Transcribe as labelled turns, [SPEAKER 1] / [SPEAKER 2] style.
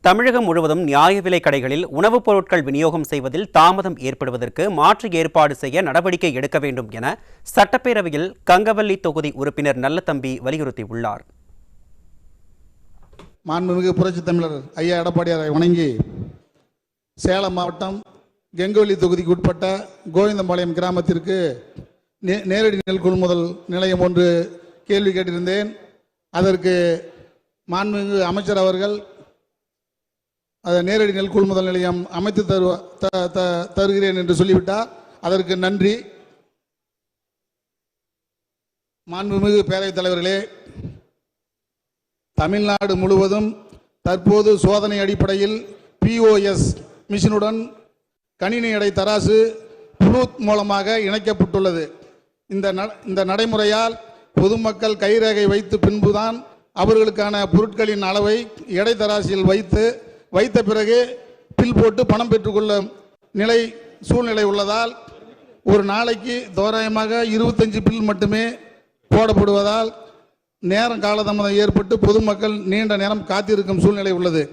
[SPEAKER 1] தமிழகம் முழுவதும் நியாய விலைக் கடைகளில் உணவுப் பொருட்கள் விநியோகம் செய்வதில் தாமதம் ஏற்படுவதற்கு மாற்று ஏற்பாடு செய்ய நடவடிக்கை எடுக்க வேண்டும் என சட்டப்பேரவையில் கங்கவல்லி தொகுதி உறுப்பினர் நல்லதம்பி வலியுறுத்தியுள்ளார்.
[SPEAKER 2] மாண்புமிகு புரட்சித் தமிழர் ஐயா எடப்பாடியாரை வணங்கி சேலம் மாவட்டம் கெங்கவல்லி தொகுதிக்கு உட்பட்ட கோவிந்தம்பாளையம் கிராமத்திற்கு நேரடி நெல் கொள்முதல் நிலையம் ஒன்று கேள்வி கேட்டிருந்தேன். அதற்கு மாண்புமிகு அமைச்சர் அவர்கள் நேரடி நெல் கொள்முதல் நிலையம் அமைத்து தருகிறேன் என்று சொல்லிவிட்டார். அதற்கு நன்றி. மாண்புமிகு பேரவைத் தலைவர்களே, தமிழ்நாடு முழுவதும் தற்போது சோதனை அடிப்படையில் POS மிஷினுடன் கணினி எடை தராசு ப்ளூத் மூலமாக இணைக்கப்பட்டுள்ளது. இந்த நடைமுறையால் பொதுமக்கள் கைரேகை வைத்து பின்புதான் அவர்களுக்கான பொருட்களின் அளவை எடை தராசியில் வைத்த பிறகு பில் போட்டு பணம் பெற்றுக்கொள்ளும் சூழ்நிலை உள்ளதால் ஒரு நாளைக்கு தோராயமாக 25 பில் மட்டுமே போடப்படுவதால் நேரம் காலதாமதம் ஏற்பட்டு பொதுமக்கள் நீண்ட நேரம் காத்திருக்கும் சூழ்நிலை உள்ளது.